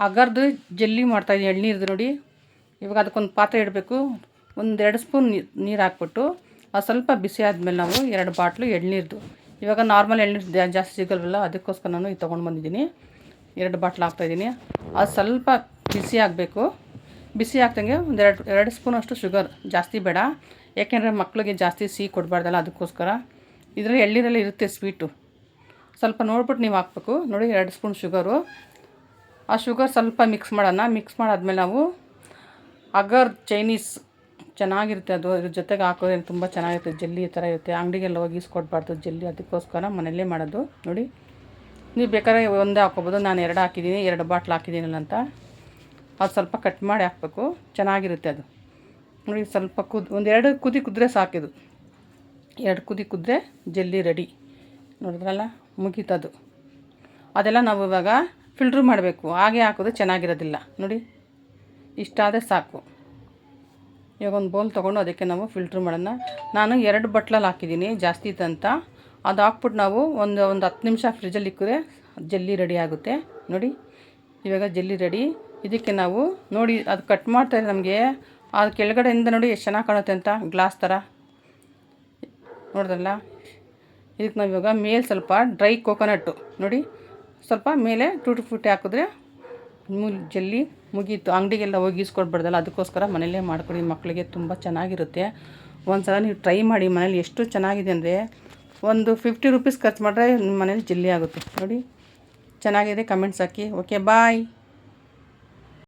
ಅಗರ್ದು jelly ಮಾಡ್ತಾಯಿದ್ದೀನಿ ಎಳ್ನೀರ್ದು ನೋಡಿ. ಇವಾಗ ಅದಕ್ಕೊಂದು ಪಾತ್ರೆ ಇಡಬೇಕು. 1-2 ಸ್ಪೂನ್ ನೀರು ಹಾಕ್ಬಿಟ್ಟು ಅದು ಸ್ವಲ್ಪ ಬಿಸಿ ಆದಮೇಲೆ ನಾವು 2 ಬಾಟ್ಲು ಎಳ್ನೀರ್ದು, ಇವಾಗ ನಾರ್ಮಲ್ ಎಳ್ನೀರು ಜಾಸ್ತಿ ಸಿಗಲ್ವಲ್ಲ, ಅದಕ್ಕೋಸ್ಕರ ನಾನು ಇದು ತೊಗೊಂಡು ಬಂದಿದ್ದೀನಿ. 2 ಬಾಟ್ಲು ಹಾಕ್ತಾಯಿದ್ದೀನಿ. ಅದು ಸ್ವಲ್ಪ ಬಿಸಿ ಆಗಬೇಕು. ಬಿಸಿ ಆಗ್ದಂಗೆ 2 ಸ್ಪೂನಷ್ಟು ಶುಗರ್, ಜಾಸ್ತಿ ಬೇಡ, ಯಾಕೆಂದರೆ ಮಕ್ಕಳಿಗೆ ಜಾಸ್ತಿ ಸಿಹಿ ಕೊಡಬಾರ್ದಲ್ಲ, ಅದಕ್ಕೋಸ್ಕರ. ಇದರಲ್ಲಿ ಎಳ್ನೀರಲ್ಲಿ ಇರುತ್ತೆ ಸ್ವೀಟು, ಸ್ವಲ್ಪ ನೋಡ್ಬಿಟ್ಟು ನೀವು ಹಾಕ್ಬೇಕು. ನೋಡಿ 2 ಸ್ಪೂನ್ ಶುಗರು. ಆ ಶುಗರ್ ಸ್ವಲ್ಪ ಮಿಕ್ಸ್ ಮಾಡೋಣ. ಮಿಕ್ಸ್ ಮಾಡಾದ್ಮೇಲೆ ನಾವು ಅಗರ್ ಚೈನೀಸ್ ಚೆನ್ನಾಗಿರುತ್ತೆ, ಅದು ಇದ್ರ ಜೊತೆಗೆ ಹಾಕೋದ್ರೆ ತುಂಬ ಚೆನ್ನಾಗಿರುತ್ತೆ. ಜೆಲ್ಲಿ ಥರ ಇರುತ್ತೆ, ಅಂಗಡಿಗೆಲ್ಲ ಹೋಗಿ ಇಸ್ಕೊಡ್ಬಾರ್ದು ಜೆಲ್ಲಿ, ಅದಕ್ಕೋಸ್ಕರ ಮನೆಯಲ್ಲೇ ಮಾಡೋದು. ನೋಡಿ, ನೀವು ಬೇಕಾದ್ರೆ ಒಂದೇ ಹಾಕ್ಕೊಬೋದು, ನಾನು 2 ಹಾಕಿದ್ದೀನಿ, 2 ಬಾಟ್ಲು ಹಾಕಿದ್ದೀನಲ್ಲ ಅಂತ. ಅದು ಸ್ವಲ್ಪ ಕಟ್ ಮಾಡಿ ಹಾಕಬೇಕು, ಚೆನ್ನಾಗಿರುತ್ತೆ ಅದು. ನೋಡಿ, ಸ್ವಲ್ಪ ಒಂದು 2 ಕುದಿ ಕುದ್ರೆ ಸಾಕಿದು. 2 ಕುದಿ ಕುದ್ರೆ ಜೆಲ್ಲಿ ರೆಡಿ. ನೋಡಿದ್ರಲ್ಲ, ಮುಗೀತದು. ಅದೆಲ್ಲ ನಾವು ಇವಾಗ ಫಿಲ್ಟ್ರ್ ಮಾಡಬೇಕು, ಹಾಗೆ ಹಾಕೋದು ಚೆನ್ನಾಗಿರೋದಿಲ್ಲ. ನೋಡಿ, ಇಷ್ಟಾದರೆ ಸಾಕು. ಇವಾಗ ಒಂದು ಬೌಲ್ ತೊಗೊಂಡು ಅದಕ್ಕೆ ನಾವು ಫಿಲ್ಟ್ರ್ ಮಾಡೋಣ. ನಾನು 2 ಬಟ್ಲಲ್ಲಿ ಹಾಕಿದ್ದೀನಿ, ಜಾಸ್ತಿ ಇತ್ತಂತ. ಅದು ಹಾಕ್ಬಿಟ್ಟು ನಾವು ಒಂದು 10 ನಿಮಿಷ ಫ್ರಿಜ್ಜಲ್ಲಿ ಇಕ್ಕಿದ್ರೆ ಜೆಲ್ಲಿ ರೆಡಿ ಆಗುತ್ತೆ. ನೋಡಿ, ಇವಾಗ ಜೆಲ್ಲಿ ರೆಡಿ. ಇದಕ್ಕೆ ನಾವು ನೋಡಿ, ಅದು ಕಟ್ ಮಾಡ್ತಾಯಿದ್ರೆ ನಮಗೆ ಅದು ಕೆಳಗಡೆಯಿಂದ ನೋಡಿ ಎಷ್ಟು ಚೆನ್ನಾಗಿ ಕಾಣುತ್ತೆ ಅಂತ, ಗ್ಲಾಸ್ ಥರ. ನೋಡಿದ್ರಲ್ಲ, ಇದಕ್ಕೆ ನಾವು ಇವಾಗ ಮೇಲೆ ಸ್ವಲ್ಪ ಡ್ರೈ ಕೋಕೋನಟ್ಟು ನೋಡಿ, ಸ್ವಲ್ಪ ಮೇಲೆ ಟೂಟಿ ಫ್ರೂಟಿ ಹಾಕಿದ್ರೆ ಜೆಲ್ಲಿ ಮುಗೀತು. ಅಂಗಡಿಗೆಲ್ಲ ಹೋಗಿ ಇಸ್ಕೊಡ್ಬಾರ್ದಲ್ಲ, ಅದಕ್ಕೋಸ್ಕರ ಮನೆಯಲ್ಲೇ ಮಾಡ್ಕೊಡಿ, ಮಕ್ಕಳಿಗೆ ತುಂಬ ಚೆನ್ನಾಗಿರುತ್ತೆ. ಒಂದು ಸಲ ನೀವು ಟ್ರೈ ಮಾಡಿ ಮನೇಲಿ. ಎಷ್ಟು ಚೆನ್ನಾಗಿದೆ ಅಂದರೆ ಒಂದು 50 ರೂಪೀಸ್ ಖರ್ಚು ಮಾಡಿದ್ರೆ ನಿಮ್ಮ ಮನೇಲಿ ಜೆಲ್ಲಿ ಆಗುತ್ತೆ. ನೋಡಿ, ಚೆನ್ನಾಗಿದೆ, ಕಮೆಂಟ್ಸ್ ಹಾಕಿ. ಓಕೆ, ಬಾಯ್.